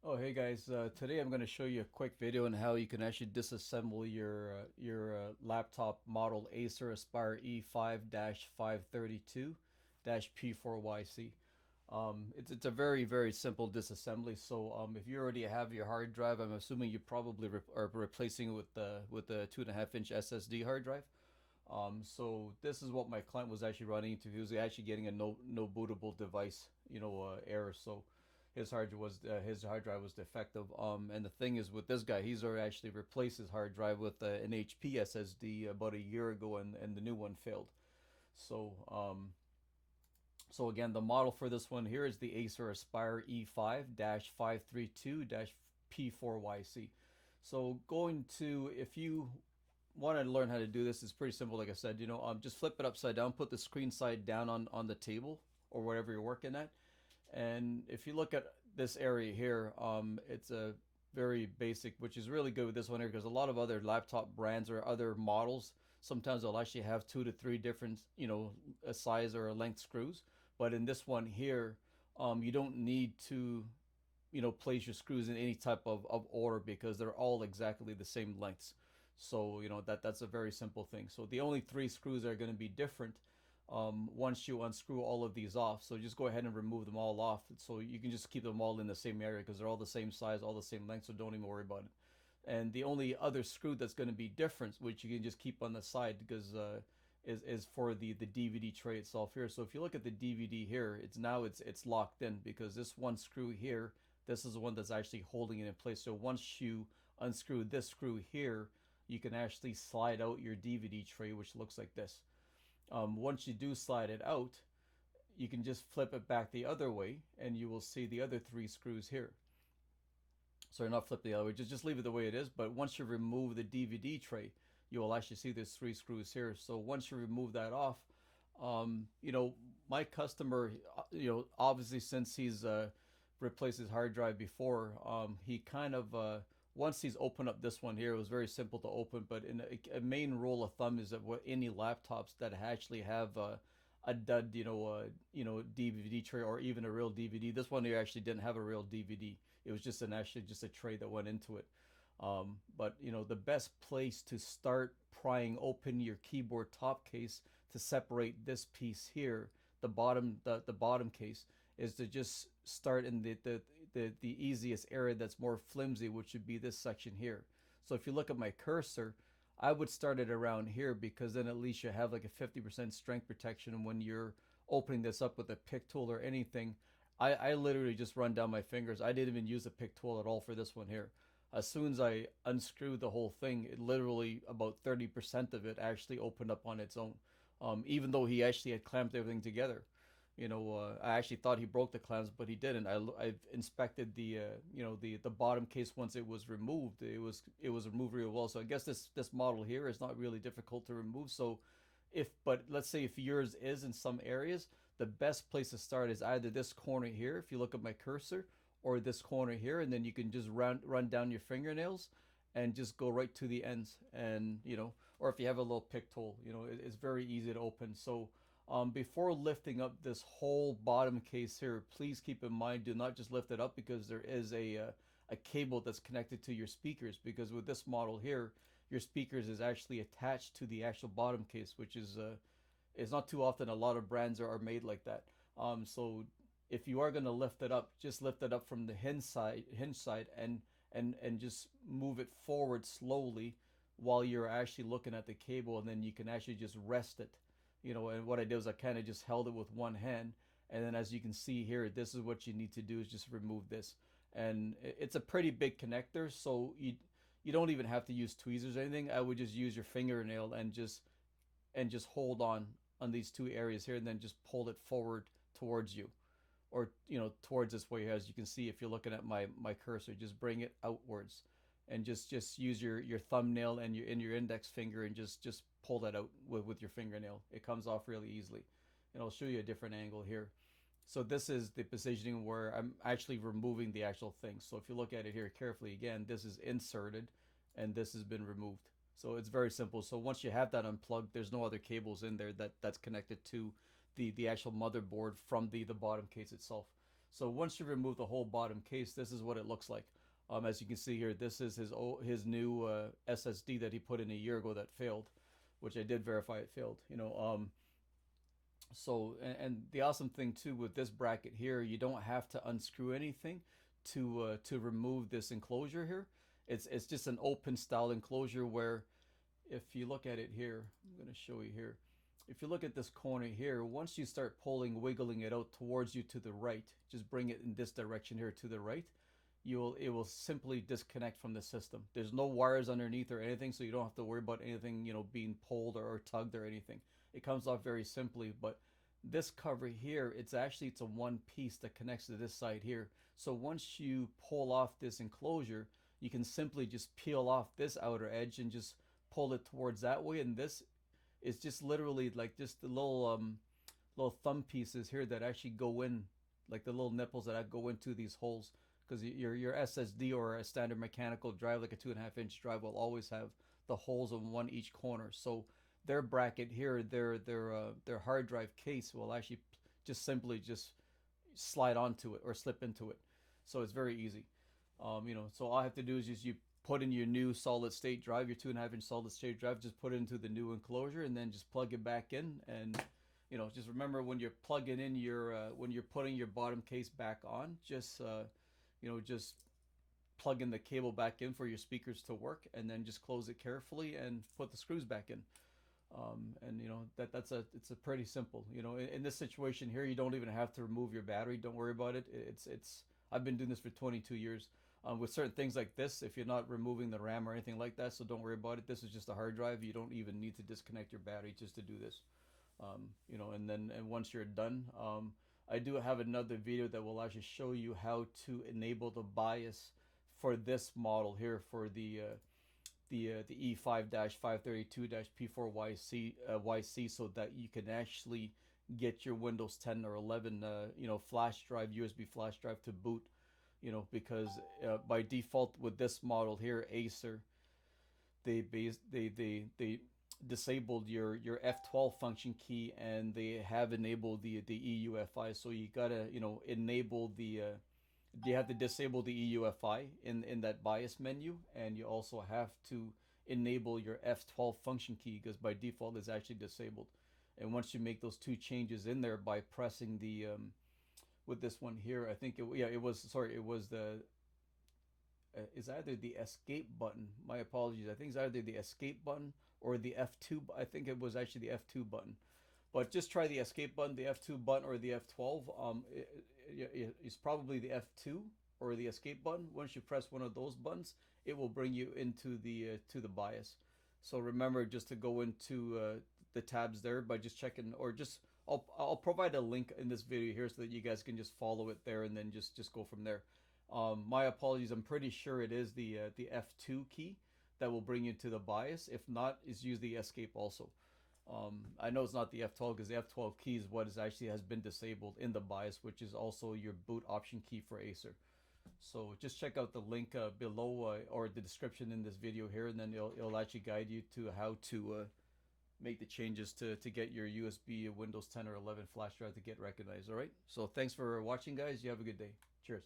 Oh, hey guys, today I'm going to show you a quick video on how you can actually disassemble your laptop model Acer Aspire E5-532-P4YC. It's a very simple disassembly. So if you already have your hard drive, I'm assuming you probably are replacing it with the 2.5-inch SSD hard drive. So this is what my client was actually running into. He was actually getting a no bootable device, error. So his hard drive was defective. And the thing is with this guy, he's already actually replaced his hard drive with an HP SSD about a year ago, and the new one failed. So again, the model for this one here is the Acer Aspire E5-532-P4YC. So if you want to learn how to do this, it's pretty simple. Like I said, just flip it upside down, put the screen side down on the table or whatever you're working at. And if you look at this area here, it's a very basic, which is really good with this one here because a lot of other laptop brands or other models, sometimes they'll actually have 2 to 3 different, a size or a length screws. But in this one here, you don't need to, place your screws in any type of order because they're all exactly the same lengths. So, that's a very simple thing. So the only 3 screws that are going to be different once you unscrew all of these off. So just go ahead and remove them all off. So you can just keep them all in the same area because they're all the same size, all the same length. So don't even worry about it. And the only other screw that's going to be different, which you can just keep on the side because is for the DVD tray itself here. So if you look at the DVD here, it's locked in because this one screw here, this is the one that's actually holding it in place. So once you unscrew this screw here, you can actually slide out your DVD tray, which looks like this. Once you do slide it out, you can just flip it back the other way and you will see the other 3 screws here. So not flip the other way, just leave it the way it is. But once you remove the DVD tray, you will actually see there's 3 screws here. So once you remove that off, my customer, obviously since he's replaced his hard drive before, he kind of once he's opened up this one here, it was very simple to open. But in a main rule of thumb is that what any laptops that actually have a dud, DVD tray or even a real DVD. This one here actually didn't have a real DVD. It was just a tray that went into it. But the best place to start prying open your keyboard top case to separate this piece here, the bottom case, is to just start in the easiest area that's more flimsy, which would be this section here. So if you look at my cursor, I would start it around here because then at least you have like a 50% strength protection when you're opening this up with a pick tool or anything. I literally just run down my fingers. I didn't even use a pick tool at all for this one here. As soon as I unscrewed the whole thing, it literally about 30% of it actually opened up on its own. Even though he actually had clamped everything together. I actually thought he broke the clamps, but he didn't. I've inspected the bottom case once it was removed. It was removed real well. So I guess this model here is not really difficult to remove. So but let's say if yours is in some areas, the best place to start is either this corner here, if you look at my cursor, or this corner here, and then you can just run down your fingernails and just go right to the ends. And or if you have a little pick tool, it's very easy to open. So before lifting up this whole bottom case here, please keep in mind, do not just lift it up because there is a cable that's connected to your speakers. Because with this model here, your speakers is actually attached to the actual bottom case, which is it's not too often. A lot of brands are made like that. So if you are going to lift it up, just lift it up from the hinge side and just move it forward slowly while you're actually looking at the cable, and then you can actually just rest it. And what I did was I kind of just held it with one hand, and then as you can see here, this is what you need to do is just remove this. And it's a pretty big connector, so you don't even have to use tweezers or anything. I would just use your fingernail and just hold on these 2 areas here, and then just pull it forward towards you, or towards this way. As you can see, if you're looking at my cursor, just bring it outwards, and just use your thumbnail and your index finger, and just pull that out with your fingernail. It comes off really easily. And I'll show you a different angle here. So this is the positioning where I'm actually removing the actual thing. So if you look at it here carefully, again, this is inserted and this has been removed. So it's very simple. So once you have that unplugged, there's no other cables in there that's connected to the actual motherboard from the bottom case itself. So once you remove the whole bottom case, this is what it looks like. As you can see here, this is his new SSD that he put in a year ago that failed, which I did verify it failed. So and the awesome thing too with this bracket here, you don't have to unscrew anything to remove this enclosure here. It's just an open style enclosure where if you look at it here, I'm going to show you here. If you look at this corner here, once you start wiggling it out towards you to the right, just bring it in this direction here to the right, it will simply disconnect from the system. There's no wires underneath or anything, so you don't have to worry about anything, being pulled or tugged or anything. It comes off very simply, but this cover here, it's a one piece that connects to this side here. So once you pull off this enclosure, you can simply just peel off this outer edge and just pull it towards that way, and this is just literally like just the little thumb pieces here that actually go in, like the little nipples that go into these holes, because your SSD or a standard mechanical drive like a 2.5-inch drive will always have the holes on one each corner. So their bracket here, their hard drive case will actually just simply slide onto it or slip into it. So it's very easy. So all I have to do is just you put in your new solid state drive, your 2.5-inch solid state drive, just put it into the new enclosure and then just plug it back in. And just remember when you're plugging in when you're putting your bottom case back on, just plug in the cable back in for your speakers to work, and then just close it carefully and put the screws back in. It's a pretty simple. In this situation here, you don't even have to remove your battery. Don't worry about it. I've been doing this for 22 years. With certain things like this, if you're not removing the RAM or anything like that, so don't worry about it. This is just a hard drive. You don't even need to disconnect your battery just to do this. And once you're done, I do have another video that will actually show you how to enable the BIOS for this model here, for the E5-532-P4YC so that you can actually get your Windows 10 or 11 flash drive, USB flash drive to boot. Because by default with this model here, Acer, they disabled your F12 function key, and they have enabled the EUFI. So you gotta enable you have to disable the EUFI in that BIOS menu, and you also have to enable your F12 function key, because by default it's actually disabled. And once you make those two changes in there by pressing the with this one here, I think it was it's either the escape button. My apologies. I think it's either the escape button or the F2. I think it was actually the F2 button. But just try the escape button, the F2 button, or the F12. It's probably the F2 or the escape button. Once you press one of those buttons, it will bring you into the to the BIOS. So remember just to go into the tabs there by just checking, or just I'll provide a link in this video here so that you guys can just follow it there and then just go from there. My apologies, I'm pretty sure it is the F2 key that will bring you to the BIOS. If not, is use the escape also. I know it's not the F12 because the F12 key is what has been disabled in the BIOS, which is also your boot option key for Acer. So just check out the link below or the description in this video here, and then it'll actually guide you to how to make the changes to get your USB Windows 10 or 11 flash drive to get recognized. All right. So thanks for watching, guys. You have a good day. Cheers.